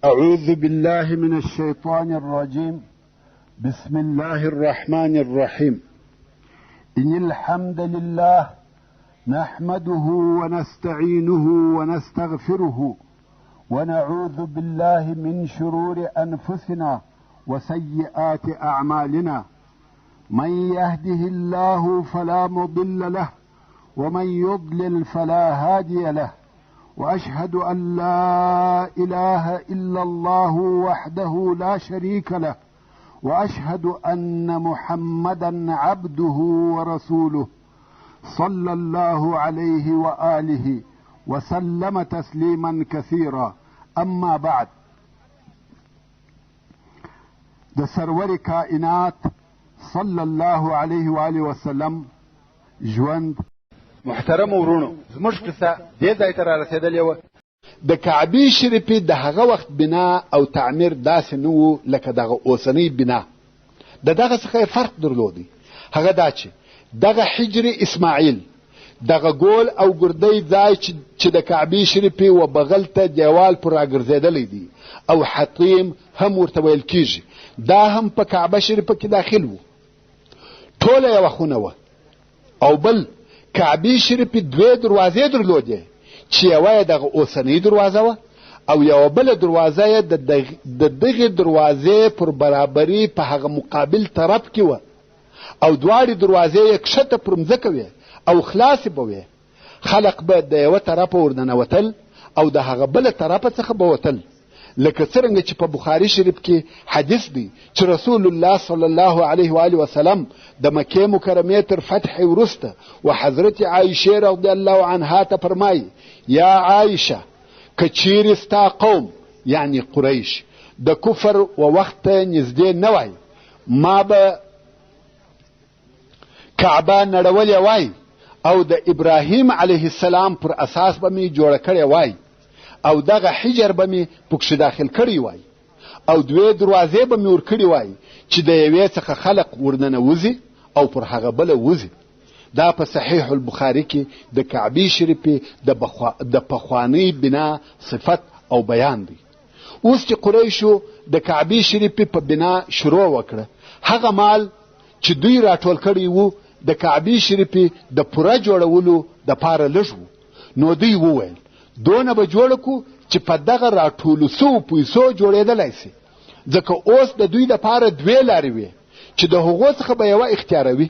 أعوذ بالله من الشيطان الرجيم. بسم الله الرحمن الرحيم. إن الحمد لله نحمده ونستعينه ونستغفره ونعوذ بالله من شرور أنفسنا وسيئات أعمالنا. من يهده الله فلا مضل له ومن يضلل فلا هادي له، وأشهد أن لا إله إلا الله وحده لا شريك له، وأشهد أن محمدا عبده ورسوله صلى الله عليه وآله وسلم تسليما كثيرا. أما بعد، د سرور کائنات صلى الله عليه وآله وسلم ژوند. محترم ورونو، زموږ قصه دې ځای ته رارسېدلې وه. د کعبې شریفې د هغه وخت بنا او تعمیر داسې نه و لکه دغه اوسنۍ بنا. د دغه څخه فرق درلودی. هغه دا چې دغه حجر اسماعیل، دغه ګول او ګردی ځای چې د کعبې شریفې و بغل ته دیوال پر راګرځېدلی دی او حطیم هم ورته ویل کیږي، دا هم په کعبه شریفه کې داخل و. ټوله یوه خونه وه. او بل کعبې شریفې دوې دروازې درلودې چې یوه یې دغه اوسنۍ دروازه وه او یوه بله دروازه یې د دغې دروازې پر برابري په هغه مقابل طرف کې وه او دواړې دروازې یې کښته پر مځکه وې او خلاصې به وې. خلق به د یوه طرفه ورننوتل او د هغه بله طرفه څخه به وتل، لکه څرنګه چې په بخاري شریف کې حدیث دی چې رسول الله صلی الله علیه و آله وسلم د مکې مکرمې تر فتح وروسته و حضرت عایشې رضی الله عنها ته فرمایي: یا عایشه، که چیرې ستا قوم یعنی قریش د کفر و وخت ته نږدې نه وای، ما به کعبه نړولې وای او د ابراهیم علیه السلام پر اساس به مې جوړه کړې وای او دغه حجر به مې پکښې داخل کړی وای او دوې دروازې به مې ورکړي وای چې د یوې څخه خلق ورننوځي او پر هغه بله وځي. دا په صحیح البخاري کې د کعبې شریفې د پخوانۍ بنا صفت او بیان دی. اوس چې قریشو د کعبې شریفې په بنا شروع وکړه، هغه مال چې دوی راټول کړی وو د کعبې شریفې د پوره جوړولو دپاره لږ وو. نو دوی وویل دونه به جوړه کو چې په دغه راټولو سوو پیسو جوړېدلی سي، ځکه اوس د دوی دپاره دوې لارې وې چې د هغو څخه به یوه اختیاروي.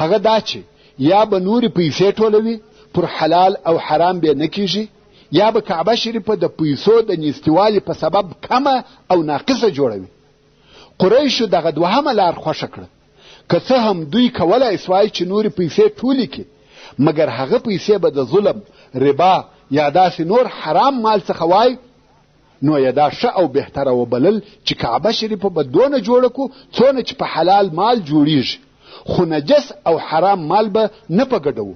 هغه دا چې یا به نورې پیسې ټولوي، پر حلال او حرام به نه کیږي، یا به کعبه شریفه د پیسو د نیستوالي په سبب کمه او ناقصه جوړوي. قریشو دغه دوهمه لار خوښه کړه. که څه هم دوی کولی سوای چې نورې پیسې ټولې کړي، مګر هغه پیسې به د ظلم، ربا یا داسې نور حرام مال څخه وای، نو یې دا ښه او بهتره وبلل چې کعبه شریفه به دونه جوړه کو څونه چې په حلال مال جوړیږي، خو نجس او حرام مال به نه په ګډوو.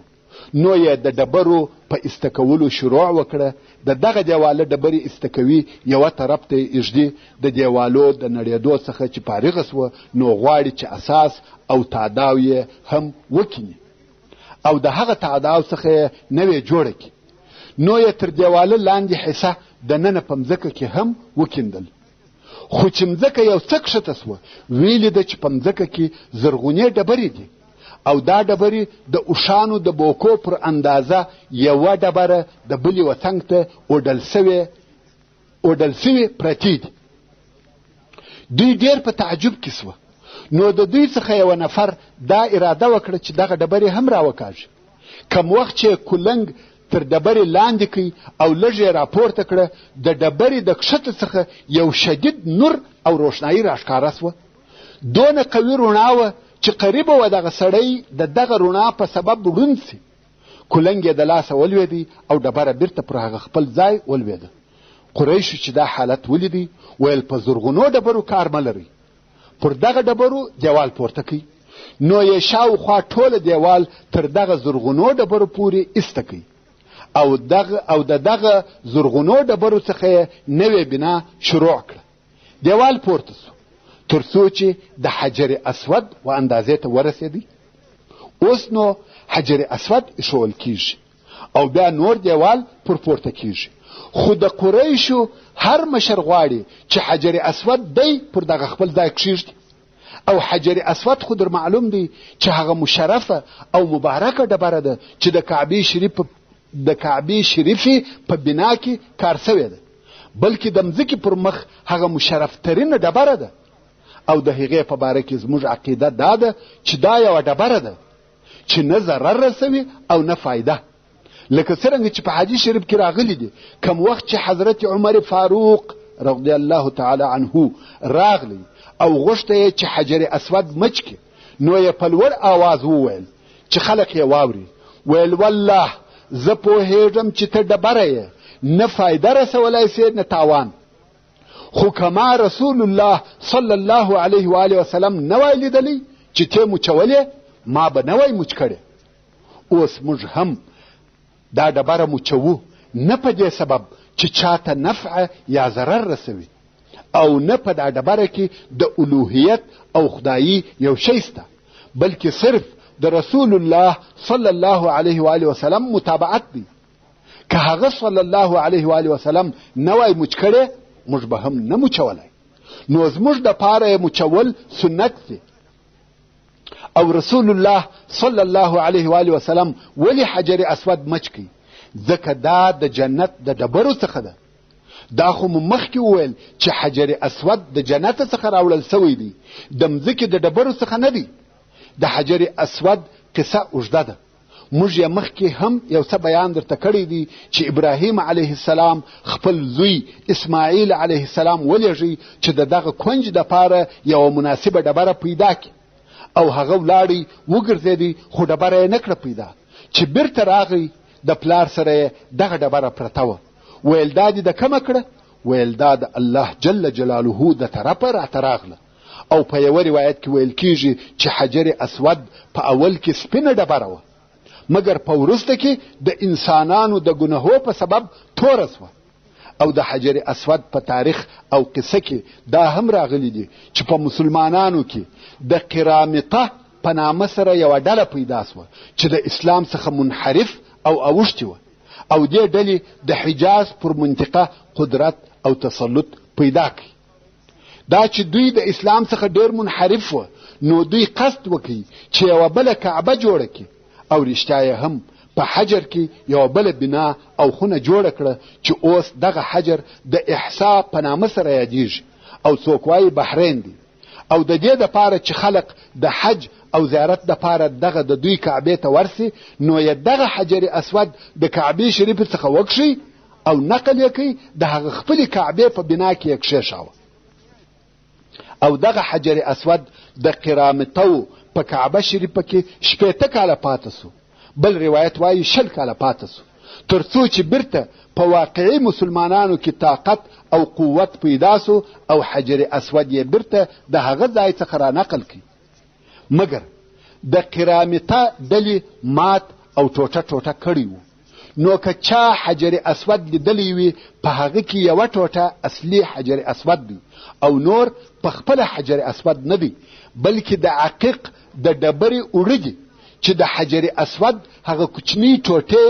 نو یې د ډبرو په استکولو شروع وکړه. د دغه دیواله ډبرې استکوي یوه طرف ته یې ایږدي، د دیوالو د نړېدو څخه چې فارغه سوه نو غواړي چې اساس او تعداو یې هم وکیني او د هغه تعداو څخه یې نوې جوړه کړي. نو یې تر دیواله لاندې حصه د ننه په مځکه کې هم وکیندل. خو چې مځکه یو څه کښته سوه، ویې لیده چې په مځکه کې زرغونې ډبرې دي او دا ډبرې د اوښانو د بوکو پر اندازه یوه ډبره د بلې یوه څنګ ته اوډل سوې پرتې دي. دوی ډېر په تعجب کې سوه. نو د دوی څخه یوه نفر دا اراده وکړه چې دغه ډبرې هم راوکاږي. کم وخت چې کلنګ تر ډبرې لاندې کړي او لږ یې راپورته کړه، د ډبرې د کښته څخه یو شدید نور او روښنایي راښکاره سوه. دونه قوي رڼا وه چې قریبه وه دغه سړی د دغه رڼا په سبب ړوند سي. کلنګ یې د لاسه ولوېدی او ډبره بیرته پر هغه خپل ځای ولوېده. قریشو چې دا حالت ولیدی ویل په زرغونو ډبرو کار مه لرئ، پر دغه ډبرو دیوال پورته کړئ. نو یې شاوخوا ټوله دیوال تر دغه زرغونو ډبرو پورې ایسته کړئ او د دغه زرغونو ډبرو څخه یې نوې بنا شروع کړه. دیوال پورته سو تر څو چې د حجر اسود و اندازې ته ورسېدی. اوس نو حجر اسود ایښول کیږي او بیا نور دیوال پر پورته کیږي خو د قریشو هر مشر غواړي چې حجر اسود دی پر دغه خپل ځای کښېږدي، او حجر اسود خو در معلوم دی چې هغه مشرفه او مبارکه ډبره ده چې د کعبې شریفې په بنا کې کار سوې ده، بلکې د مځکې پر مخ هغه مشرف ترینه ډبره ده. او د هغې په باره کې زموږ عقیده دا ده چې دا یوه ډبره ده چې نه ضرر رسوي او نه فایده. لکه څرنګه چې په حدیث شریف کې راغلی دي، کم وخت چې حضرت عمر فاروق رضی الله تعالی عنه راغلی او غوښته یې چې حجر اسود مچ کړي، نو یې په لوړ آواز وویل چې خلک یې واوري، ویل والله زه پوهېږم چې ته ډبره یې، نه فایده رسولی سې نه تاوان، خو کما رسول الله صلی الله علیه و آله وسلم نه وای لیدلی چې ته مچولې، ما به نه وای مچ کړې. اوس موږ هم دا ډبره مچوو، نه په دې سبب چې چاته نفع یا ضرر رسوي، او نه په دا ډبره کې د الوهیت او خدایي یو شی سته، بلکې صرف د رسول الله صلی الله علیه و آله وسلم متابعت دی. که هغه صلی الله علیه و آله وسلم نه وای مچ کړې، موږ به هم نه مچولی، نو زموږ دپاره مچول سنت دی. او رسول الله صلی الله علیه و آله وسلم ولی حجر اسود مچ کی؟ ځکه دا د جنت د ډبرو څخه ده. دا خو مو مخکې وویل چې حجر اسود د جنت څخه راوړل سوی دی، د مځکې د ډبرو څخه نه دی. د حجر اسود قصه اوږده ده، موږ یې مخکې هم یو څه بیان درته کړی دی چې ابراهیم علیه السلام خپل زوی اسماعیل علیه السلام ولېږي چې د دغه کونج دپاره یوه مناسبه ډبره پیدا کړي، او هغه ولاړی وګرځېدی، خو ډبره یې نه کړه پیدا. چې بیرته راغی د پلار سره یې دغه ډبره پرته وه. ویل دا دې د کومه کړه؟ ویل دا د الله جل جلاله د طرفه راته راغله. او په یوه روایت کې ویل کېږي چې حجر اسود په اول کې سپینه ډبره وه، مګر په وروسته کې د انسانانو د ګناهو په سبب توره سوه. او د حجر اسود په تاریخ او قصه کې دا هم راغلی دي چې په مسلمانانو کې د قرامطه په نامه سره یوه ډله پیدا سوه چې د اسلام څخه منحرف او اوښتې وه، او دې ډلې د حجاز پر منطقه قدرت او تسلط پیدا کړي. دا چې دوی د اسلام څخه ډېر منحرف وه، نو دوی قصد وکړي چې یوه بله کعبه جوړه کړي، او رښتیا یې هم په حجر کې یوه بله بنا او خونه جوړه کړه چې اوس دغه حجر د احسا په نامه سره یادیږي، او څوک وایي بحرین دی. او د دې دپاره چې خلق د حج او زیارت دپاره دغه د دوی کعبې ته ورسي، نو یې دغه حجر اسود د کعبې شریفې څخه وکښي او نقل یې کوي، د هغه خپلې کعبې په بنا کې یې کښېښاوه. او دغه حجر اسود د قرامطو په کعبه شریفه کې 80 کاله پاته سو، بل روایت وایي 20 کاله پاته سو، تر څو چې بیرته په واقعي مسلمانانو کې طاقت او قوت پیدا سو، او حجر اسود یې بیرته د هغه ځای څخه را نقل کړي. مګر د قرامطه ډلې مات او ټوټه ټوټه کړي وو، نو که چا حجر اسود لیدلی وي، په هغه کې یوه ټوټه اصلي حجر اسود دی، او نور په خپله حجر اسود نه دی، بلکې د عقیق د ډبرې اوړه دي چې د حجر اسود هغه کوچني ټوټې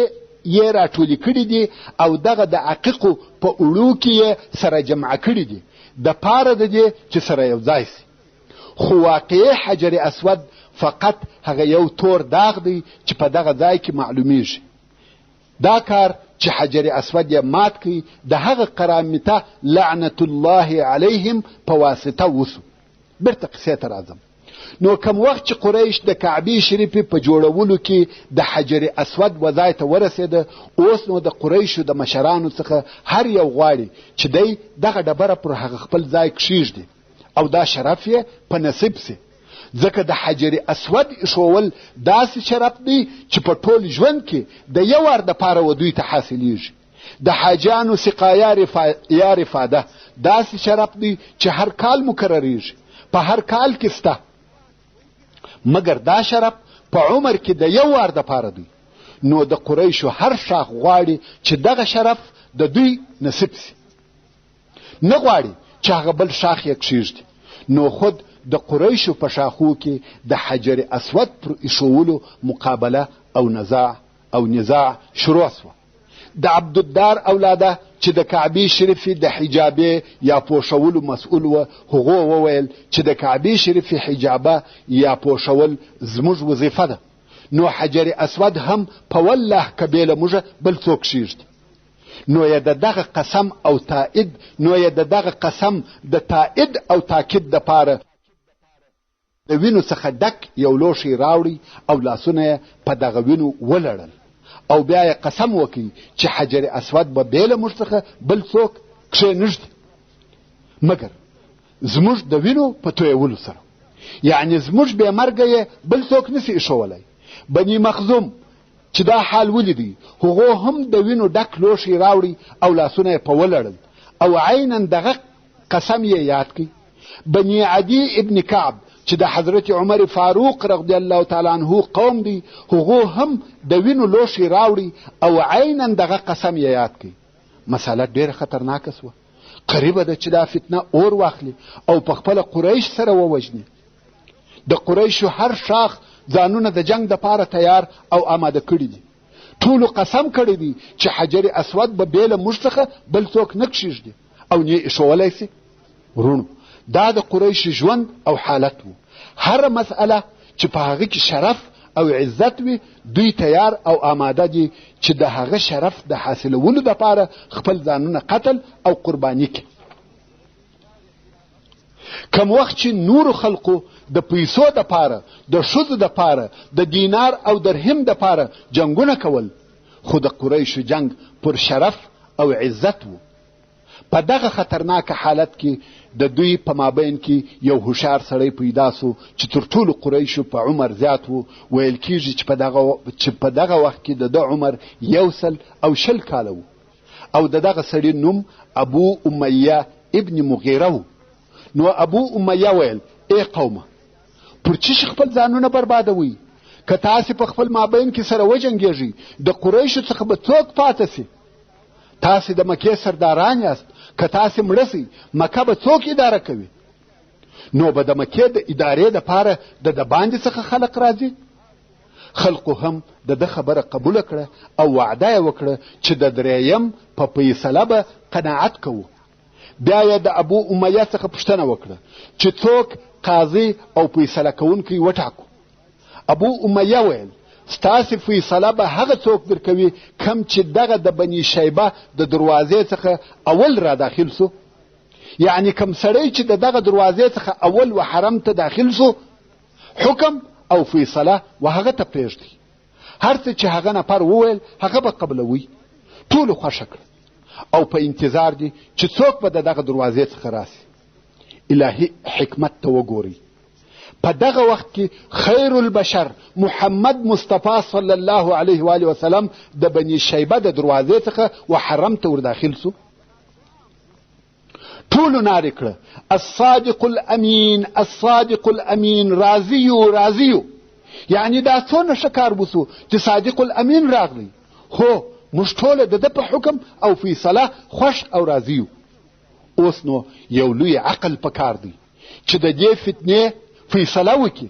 یې راټولې کړي دي، او دغه د عقیقو په اوړو کې یې سره جمع کړي دي د پاره د دې چې سره یو ځای سي. خو واقعي حجر اسود فقط هغه یو تور داغ دی چې په دغه ځای کې معلومیږي. دا کار چې حجر اسود یې مات کړي، د هغه قرامطه لعنت الله علیهم په واسطه وسو. بیرته قصې ته راځم. نو کم وخت چې قریش د کعبې شریفې په جوړولو کې د حجر اسود وځای ته ورسېده، اوس نو د قریشو د مشرانو څخه هر یو غواړي چې دی دغه ډبره پر هغه خپل ځای کښېږدي، او دا شرف یې په نصیب سي. ځکه د حجر اسود ایښول داسې شرف دی چې په ټول ژوند کې د یو وار دپاره و دوی ته حاصلیږي. د حاجیانو سقایا یا رفاده داسې شرف دی چې هر کال مکرریږي، په هر کال کې سته، مګر دا شرف په عمر کې د یو وار دپاره دی. نو د قریشو هر شاخ غواړي چې دغه شرف د دوی نصیب سي، نه غواړي چې هغه بل شاخ یې کښېږدي. نو خود د قریشو په شاخو کې د حجر اسود پر ایښولو مقابله او نزاع شروع سوه. د عبدالدار اولاده چې د کعبې شریفې د حجابې یا پوښولو مسؤل و هغو وویل چې د کعبې شریفې حجابه یا پوښول زموږ وظیفه ده، نو حجر اسود هم په والله که بې له موږه بل څوک کښېږدي. نو یې د دغه قسم د تایید او تاکید دپاره د وینو څخه ډک یو لوښی راوړي او لاسونه یې په دغه وینو ولړل او بیا یې قسم وکړي چې حجر اسود به بې له موږ څخه بل څوک کښېنږدي مګر زموږ د وینو په تویولو سره، یعنې زموږ بې مرګه یې بل څوک نسي ایښولی. بني مخزوم چې دا حال ولیدی هغو هم د وینو ډک لوښی راوړي او لاسونه یې په ولړل او عینا دغه قسم یې یاد کړي. بني عدي ابن کعب چې د حضرت عمر فاروق رضی الله تعالی عنه قوم دی هغو هم د وینو لوښی راوړي او عینا دغه قسم یې یاد کړي. مساله ډیره خطرناکه سوه، قریبه ده چې دا فتنه اور واخلي او په خپله قریش سره ووژني. د قریشو هر شاخ ځانونه د جنگ دپاره تیار او آماده کړي دي. ټولو قسم کړی دی چې حجر اسود به بې له موږ څخه بل څوک نه کښېږدي او نه یې ایښولی سي. ورونو دا د قریشو ژوند او حالت و. هره مسئله چې په هغه کې شرف او عزت وي دوی تیار او آماده دي چې د هغه شرف د حاصلولو دپاره خپل ځانونه قتل او قرباني کړي. کم وخت چې نورو خلقو د پیسو دپاره، د ښځو دپاره، د دینار او درهم دپاره جنګونه کول، خو د قریشو جنگ پر شرف او عزت و. په دغه خطرناک حالت کې د دوی په مابین کې یو هوښیار سړی پیدا سو چې تر ټولو قریشو په عمر زیات و. ویل کېږي چې په دغه وخت کې د ده عمر 100 کاله و او د دغه سړي نوم ابو امیه ابن مغیره و. نو ابو امیه ویل ای قومه پر چی خپل ځانونه بربادوي؟ که تاسې په خپل مابین کې سره وجنګېږئ د قریشو څخه به څوک پاته سي؟ تاسې د مکې سرداران یاست، که تاسې مړه سئ مکه به څوک اداره کوي؟ نو به د مکې د ادارې دپاره د باندې څخه خلق راځي. خلقو هم د ده خبره قبوله کړه او وعده یې وکړه چې د درېیم په فیصله به قناعت کوو. بیا یې د ابو امیه څخه پوښتنه وکړه چې څوک قاضي او فیصله کوونکی وټاکو. ابو امیه ویل ستاسې فیصله به هغه څوک درکوي کم چې دغه د بني شیبه د دروازې څخه اول را داخل سو، یعنی کم سړی چې د دغه دروازې څخه اول و حرم ته داخل سو حکم او فیصله و هغه ته پرېږدي. هر څه چې هغه نفر وویل هغه به قبلوي. ټولو خوښه کړه او په انتظار دي چې څوک به د دغه دروازې څخه راسي. الهي حکمت ته وګورئ. په دغه وخت کې خیر البشر محمد مصطفی صلی الله علیه و آله وسلم د بني شیبه د دروازې څخه و حرم ته ور داخل سو. ټولو نارې کړه الصادق الامین الصادق الامین، راضیو راضیو، یعنی دا څونه ښه کار وسو چې صادق الامین راغلی. هو موږ ټوله د ده په حکم او فیصله خوښ او راضي یو. اوس نو یو لوی عقل پکار دی چې د دې فتنې فیصله وکړي.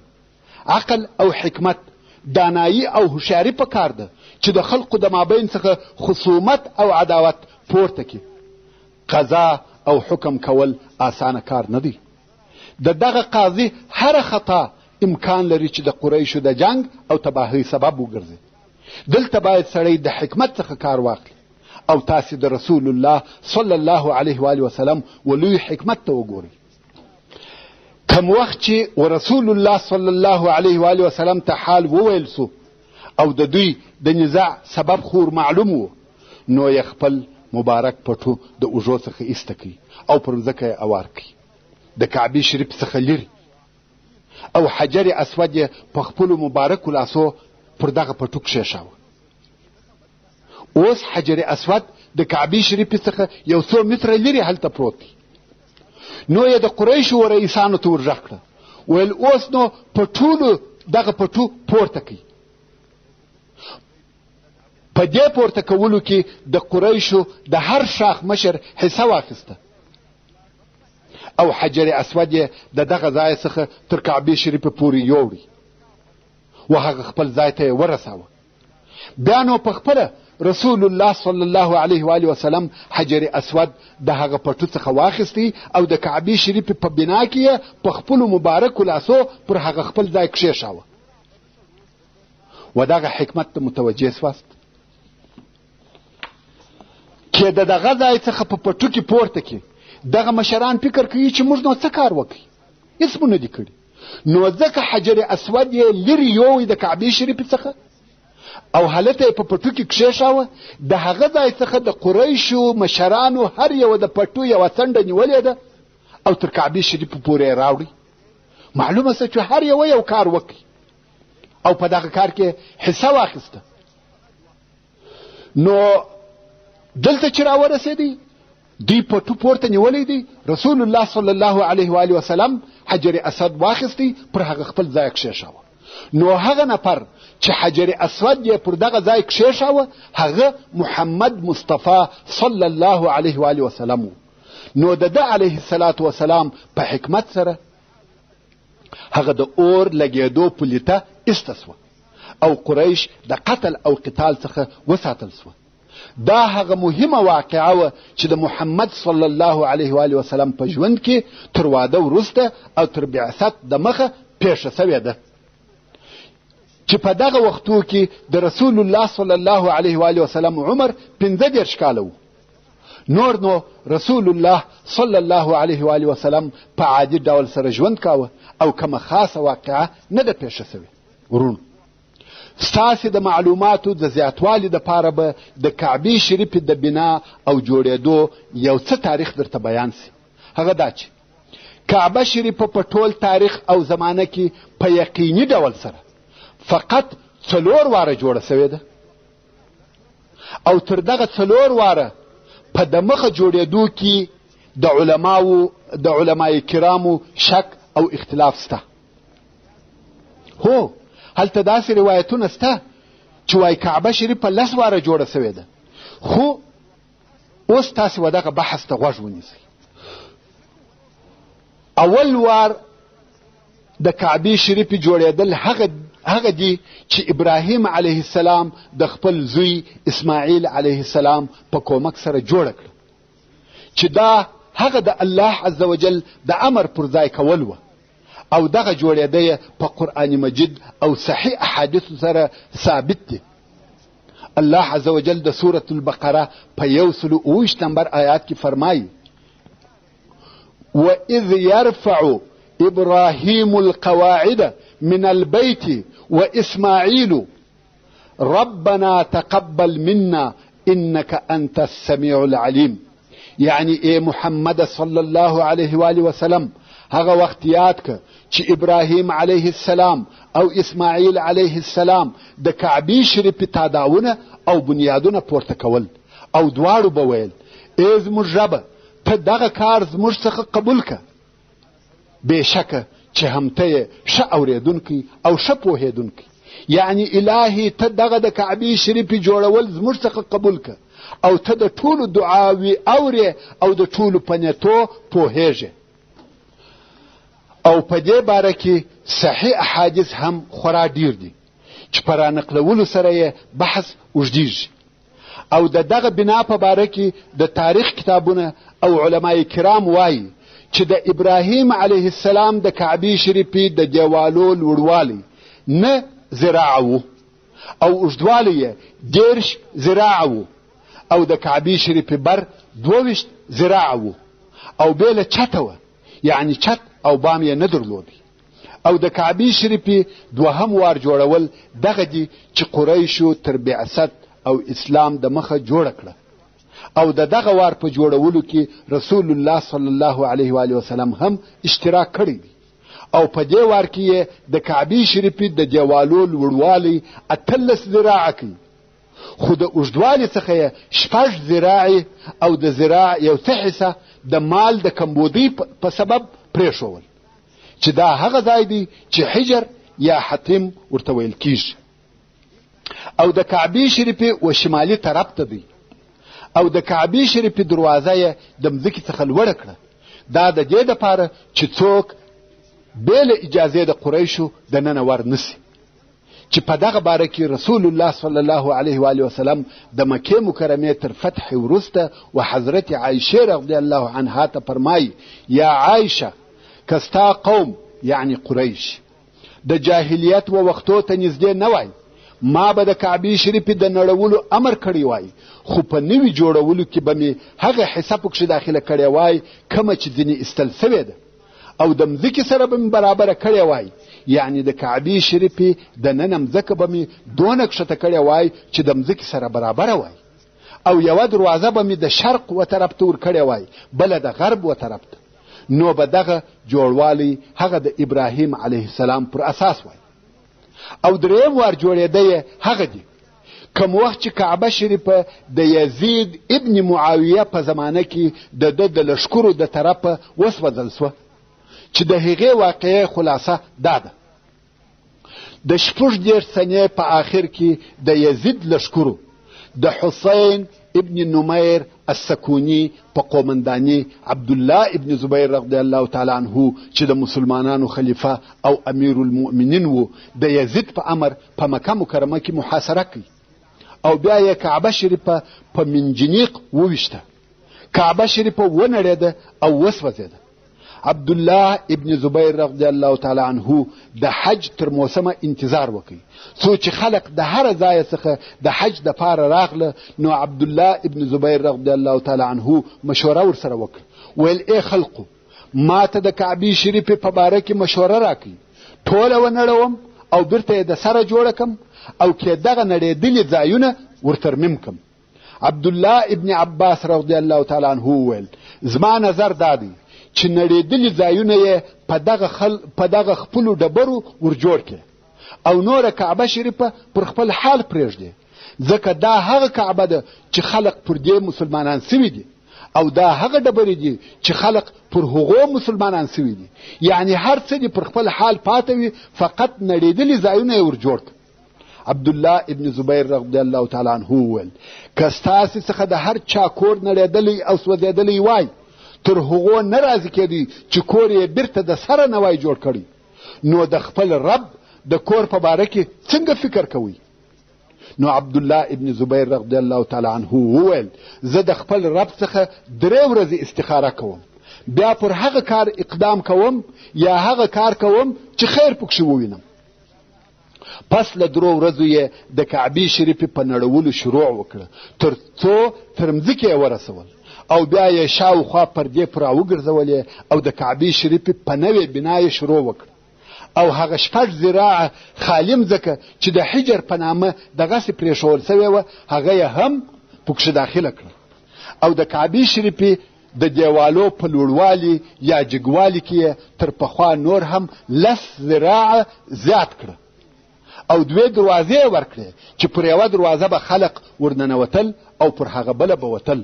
عقل او حکمت، دانایی او هوښیاري پکار ده چې د خلقو د مابین څخه خصومت او عداوت پورته کړي. قضا او حکم کول آسانه کار نه دی. د دغه قاضي هر خطا امکان لري چې د قریشو د جنگ او تباهی سبب وګرځي. دلته باید سړی د حکمت څخه کار واخلي او تاسې د رسول الله صلی الله علیه و آله وسلم ولوی حکمت ته وګورئ. کم وخت چې ورسول الله صلی الله علیه و آله وسلم ته حال وویل سو او د دوی د نزاع سبب خور معلوم و، نو یې خپل مبارک پټو د اوږو څخه ایسته کړي او پر ځمکه یې اوار کړي، د کعبې شریف څخه لرې، او حجر اسود یې په خپلو مبارکو لاسو پر دغه پټو کښېښاوه. اوس حجر اسود د کعبې شریفې څخه یو څو متره لرې هلته پروت دی. نو یې د قریشو و رئیسانو ته ور غږ کړه، ویل اوس نو په ټولو دغه پټو پورته کړي. په دې پورته کولو کې د قریشو د هر شاخ مشر حصه واخیسته او حجر اسود یې د دغه ځای څخه تر کعبې شریفې پورې یوړی و هغه خپل ځای ته یې ورساوه. بیا نو په خپله رسول الله صلی الله علیه و آله وسلم حجر اسود د هغه پټو څخه واخیستی او د کعبې شریف په بنا کې په خپل مبارک لاسو پر هغه خپل ځای کښېښاوه. و دغه حکمت ته متوجه سواست چې دغه ځای څخه په پټو کې پورته کې دغه مشران فکر کوي چې موږ نو څه کار وکړي، هېڅ مو نه دي کړي. نو ځکه حجر اسود یې لرې یووی د کعبې شریفې څخه او هلته یې په پټو کې کښېښاوه. د هغه ځای څخه د قریشو مشرانو هر یوه د پټو یوه څنډه نیولې ده او تر کعبې شریفې پورې یې راوړي. معلومه سه چې هر یوه یو کار وکړي او په دغه کار کې حصه واخیسته. نو دلته چې راورسېدی دوی پټو پورته نیولی دی، رسول الله صلی الله علیه و آله وسلم حجر اسود واخیستی پر هغه خپل ځای کښېښاوه. نو هغه نفر چې حجر اسود یې پر دغه ځای کښېښاوه هغه محمد مصطفی صلی الله علیه و آله وسلم و. نو د ده علیه الصلاة وسلام په حکمت سره هغه د اور لګېدو پولیته ایسته سوه او قریش د قتل او قتال څخه وساتل سوه. دا هغه مهمه واقعه وه چې د محمد صلی الله علیه و آله وسلم په ژوند کې تر واده وروسته او تر بعثت د مخه پیښه سوې ده، چې په دغه وختو کې د رسول الله صلی الله علیه و آله وسلم عمر 15 کاله و. نور نو رسول الله صلی الله علیه و آله وسلم په عادي ډول سره ژوند کاوه او کومه خاصه واقعه نه ده پیښه سوې. ورونو ستاسې د معلوماتو د زیاتوالي دپاره به د کعبې شریفې د بنا او جوړېدو یو څه تاریخ درته بیان سي. هغه دا چې کعبه شریفه په ټول تاریخ او زمانه کې په یقیني ډول سره فقط 4 واره جوړه سوې ده او تر دغه 4 واره په د مخه جوړېدو کې د علماء کرامو شک او اختلاف سته. هو هلته داسې روایتونه سته چې وایي کعبه شریفه 10 واره جوړه سوې ده، خو اوس تاسې و دغه بحث ته غوږ ونیسئ. اول وار د کعبې شریفې جوړېدل هغه دي چې ابراهیم علیه السلام د خپل زوی اسماعیل علیه السلام په کومک سره جوړه کړه، چې دا هغه د الله عز وجل د امر پر ځای کول وه او دغه جوړېده په قرآن مجید او صحیح احادیثو سره ثابت دی. الله عز وجل د سورة البقره په 128 نمبر آیات کې فرمایي: وَإِذْ يَرْفَعُ إِبْرَاهِيمُ الْقَوَاعِدَ مِنَ الْبَيْتِ وَإِسْمَاعِيلُ رَبَّنَا تَقَبَّلْ مِنَّا إِنَّكَ أَنْتَ السَّمِيعُ الْعَلِيمُ. یعنی ای محمد صلی الله علیه و آله وسلم هغه وخت یاد که چې ابراهیم علیه السلام او اسماعیل علیه السلام د کعبې شریفې تاداونه او بنیادونه پورته کول او دواړو به ویل: ای زموږ ربه ته دغه کار زموږ څخه قبول که. بېشکه چې هم ته یې ښه اورېدونکی او ښه پوهېدونکی، یعنی الهي ته دغه د کعبې شریفې جوړول زموږ څخه قبول که او ته د ټولو دعاوې اورې او د ټولو په نیتو پوهېږې. او په دې باره کې صحیح احادیث هم خورا ډیر دي چې په رانقلولو سره یې بحث اوږدیږي. او د دغه بنا په باره کې د تاریخ کتابونه او علماء کرام وایي چې د ابراهیم علیه السلام د کعبې شریفې د دیوالو لوړوالی 9 ذراعه و او اوږدوالی یې 10 ذراعه و او د کعبې شریفې بر 22 ذراعه و او بیله چته وه، یعنی چت او بام یې نه درلودی. او د کعبې شریفې 2 وار جوړول دغه دي چې قریشو تر بعثت او اسلام د مخه جوړه کړه او د دغه وار په جوړولو کې رسول الله صلی الله علیه و آله وسلم هم اشتراک کړی دی. او په دې وار کې د کعبې شریفې د دیوالو لوړوالی 18 ذراعه کوي، خو د اوږدوالي څخه 6 ذراعې او د ذراع یو څه حصه د مال د کمبودۍ په سبب پرېښول، چې دا هغه ځای دی چې حجر یا حتم ورته ویل کیږي. او د کعبې شریفې و شمالي طرف ته دی او د کعبې شریفې دروازه یې د مځکې څخه لوړه کړه. دا د دې دپاره چې څوک بې له اجازې د قریشو دننه ور نسي، چې په دغه باره کې رسول الله صلی الله علیه و آله وسلم د مکې مکرمې تر فتح وروسته و حضرت عایشه رضی الله عنها ته فرمایي یا عایشه که ستا قوم یعنی قریش د جاهلیت و وختو ته نږدې نه وای ما به د کعبې شریفې د نړولو امر کړی وای خو په نوي جوړولو کې به مې هغه حصه پکښې داخله کړې وای کومه چې ځینې ایستل سوې ده او د مځکې سره به مې برابره کړې وای یعنی د کعبې شریفې د ننه مځکه به مې دونه کښته کړې وای چې د مځکې سره برابره وای او یوه دروازه به مې د شرق و طرف ته ور کړې وای بله د غرب و طرف ته نو به دغه جوړوالی هغه د ابراهیم علیه السلام پر اساس وای او دریم وار جوړېده هغه دی کوم وخت چې کعبه شریفه د یزید ابن معاویه په زمانه کې د ده د لښکرو د طرفه وسوځل سوه چې د هغې واقعې خلاصه دا ده د 14 سنې په آخر کې د یزید لښکرو د حسین ابن نمیر السکونی په قومنداني عبدالله ابن زبیر رضی الله تعالی عنه چې د مسلمانانو خلیفه او امیر المؤمنین و د یزید په امر په مکه مکرمه کې محاصره کړي او بیا یې کعبه شریفه په منجنیق وویشته کعبه شریفه ونړېده او وسوځېده عبدالله ابن زبیر رضی الله تعالی عنه د حج تر موسمه انتظار وکړي څو چې خلق د هر ځای څخه د حج دپاره راغله نو عبدالله ابن زبیر رضی الله تعالی عنه مشوره ورسره وکړه ویل ای خلقو ما ته د کعبې شریفې په باره کې مشوره راکړي ټوله ونړوم او بیرته یې د سره جوړه کړم او کې دغه نړېدلي ځایونه ورترمیم کړم عبدالله ابن عباس رضی الله تعالی عنه وویل زما نظر دا دی چې نړېدلي ځایونه یې په دغه خپلو ډبرو ورجوړ کړي او نوره کعبه شریفه پر خپل حال پرېږدي ځکه دا هغه کعبه ده چې خلق پر دې مسلمانان سوي دي او دا هغه ډبرې دي چې خلق پر هغو مسلمانان سوي دي یعنی هر څه دي پر خپل حال پاته وي فقط نړېدلي ځایونه یې ورجوړ کړي عبدالله ابن زبیر رضی الله تعالی عنه وویل که ستاسې څخه د هر چا کور نړېدلی او سوځېدلی وای تر هغو نه راضي کېدی چې کور یې بیرته د سره نه وای جوړ کړی نو د خپل رب د کور په باره کې څنګه فکر کوئ نو عبدالله ابن زبیر رضی الله تعالی عنه وویل زه د خپل رب څخه 3 ورځې استخاره کوم بیا پر هغه کار اقدام کوم یا هغه کار کوم چې خیر پکښې ووینم پس له 3 ورځو یې د کعبې شریفې په نړولو شروع وکړه تر څو تر مځکې یې ورسول او بیا یې شاوخوا پردې پر راوګرځولې او د کعبې شریفې په نوې بنا یې شروع وکړه او هغه 6 ذراعه خالي مځکه چې د حجر په نامه دغسې پرېښول سوې وه هغه یې هم پکښې داخله کړه او د کعبې شریفې د دیوالو په لوړوالي یا جګوالي کې یې تر پخوا نور هم 10 ذراعه زیات کړه او 2 دروازې ورکړې چې پر یوه دروازه به خلق ورننوتل او پر هغه بله به وتل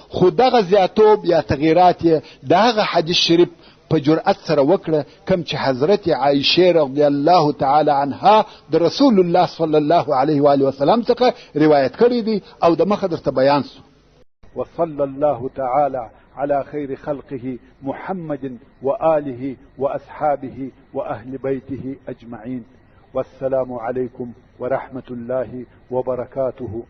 خو دغه زیاتوب یا تغییرات یې د هغه حدیث شریف په جرأت سره وکړه کم چې حضرت عایشه رضی الله تعالی عنها د رسول الله صلی الله علیه و آله وسلم څخه روایت کړی دی او د مخه درته بیان سو وصلى الله تعالى على خير خلقه محمد وآله وأصحابه وأهل بيته أجمعين والسلام عليكم ورحمة الله وبركاته.